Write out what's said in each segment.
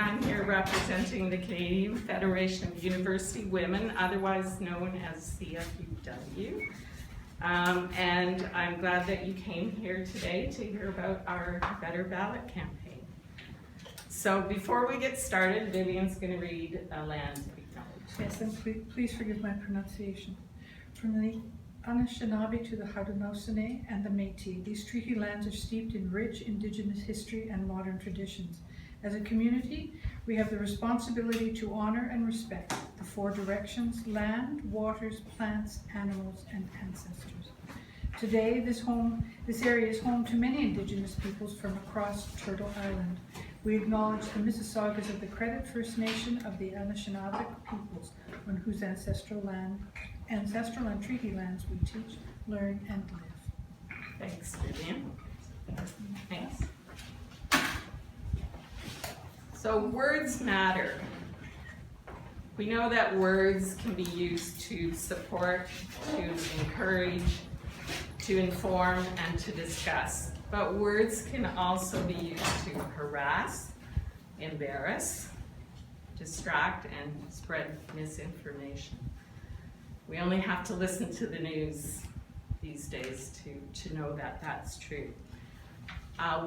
I'm here representing the Canadian Federation of University Women, otherwise known as CFUW. And I'm glad that you came here today to hear about our Better Ballot campaign. So before we get started, Vivian's going to read a land acknowledgement. Yes, and please forgive my pronunciation. From the Anishinaabe to the Haudenosaunee and the Métis, these treaty lands are steeped in rich Indigenous history and modern traditions. As a community, we have the responsibility to honor and respect the four directions: land, waters, plants, animals, and ancestors. Today, this area is home to many Indigenous peoples from across Turtle Island. We acknowledge the Mississaugas of the Credit First Nation of the Anishinaabe peoples, on whose ancestral and treaty lands we teach, learn, and live. Thanks, Vivian. Thanks. So words matter. We know that words can be used to support, to encourage, to inform, and to discuss. But words can also be used to harass, embarrass, distract, and spread misinformation. We only have to listen to the news these days to know that that's true.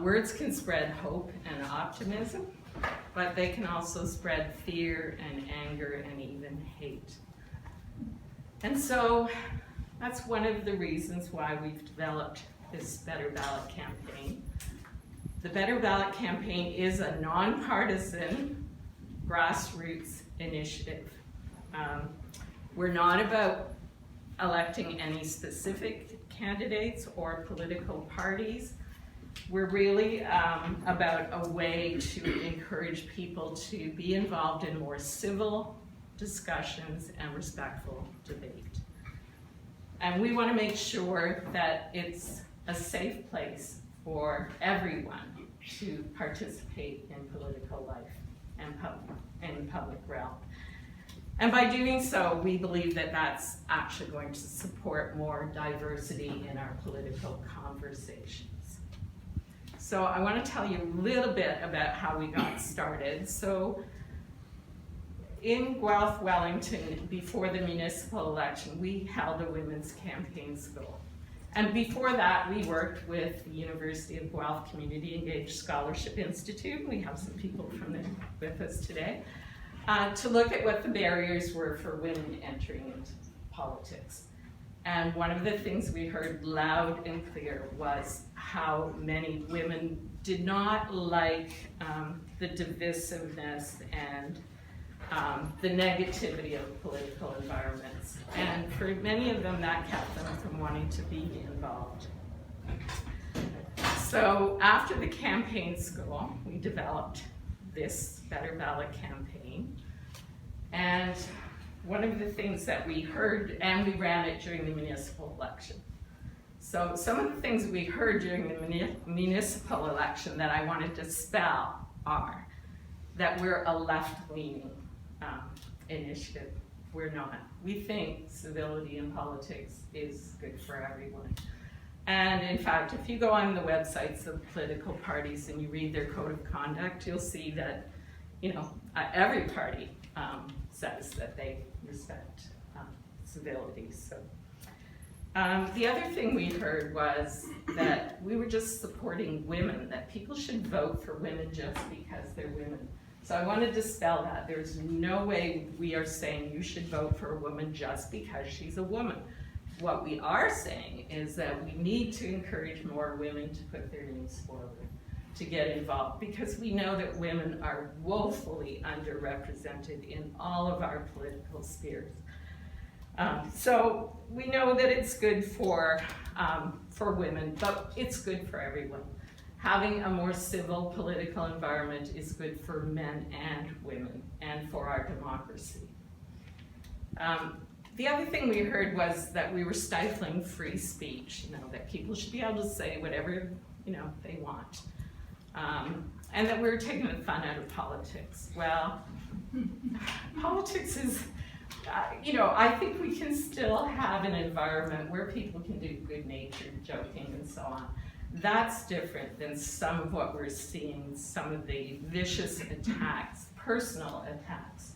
Words can spread hope and optimism, but they can also spread fear and anger and even hate. And so that's one of the reasons why we've developed this Better Ballot campaign. The Better Ballot campaign is a nonpartisan grassroots initiative. We're not about electing any specific candidates or political parties. We're really about a way to encourage people to be involved in more civil discussions and respectful debate. And we want to make sure that it's a safe place for everyone to participate in political life and public realm. And by doing so, we believe that that's actually going to support more diversity in our political conversations. So I want to tell you a little bit about how we got started. So in Guelph, Wellington, before the municipal election, we held a women's campaign school. And before that, we worked with the University of Guelph Community Engaged Scholarship Institute. We have some people from there with us today. To look at what the barriers were for women entering into politics. And one of the things we heard loud and clear was how many women did not like the divisiveness and the negativity of political environments. And for many of them, that kept them from wanting to be involved. So after the campaign school, we developed this Better Ballot campaign. And one of the things that we heard, and we ran it during the municipal election. So some of the things we heard during the municipal election that I want to dispel are that we're a left-leaning initiative. We're not. We think civility in politics is good for everyone. And in fact, if you go on the websites of political parties and you read their code of conduct, you'll see that, every party says that they respect civility. So the other thing we heard was that we were just supporting women, that people should vote for women just because they're women. So I want to dispel that. There's no way we are saying you should vote for a woman just because she's a woman. What we are saying is that we need to encourage more women to put their names forward, to get involved, because we know that women are woefully underrepresented in all of our political spheres. So we know that it's good for women, but it's good for everyone. Having a more civil political environment is good for men and women and for our democracy. The other thing we heard was that we were stifling free speech, that people should be able to say whatever, they want. And that we were taking the fun out of politics. Well, politics is, I think we can still have an environment where people can do good-natured joking and so on. That's different than some of what we're seeing, some of the vicious attacks personal attacks.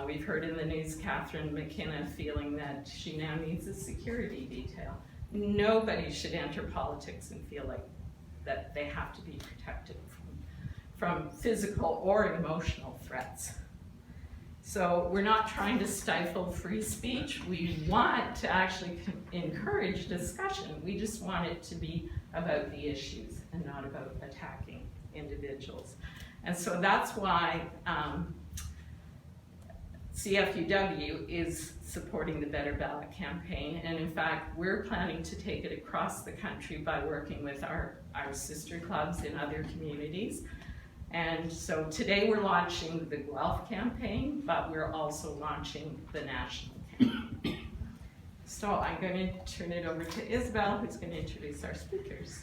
We've heard in the news Catherine McKenna feeling that she now needs a security detail. Nobody should enter politics and feel like that they have to be protected from physical or emotional threats. So we're not trying to stifle free speech. We want to actually encourage discussion. We just want it to be about the issues and not about attacking individuals. And so that's why CFUW is supporting the Better Ballot campaign. And in fact, we're planning to take it across the country by working with our sister clubs in other communities. And so today we're launching the GUELPH campaign, but we're also launching the national campaign. So I'm going to turn it over to Isabel, who's going to introduce our speakers.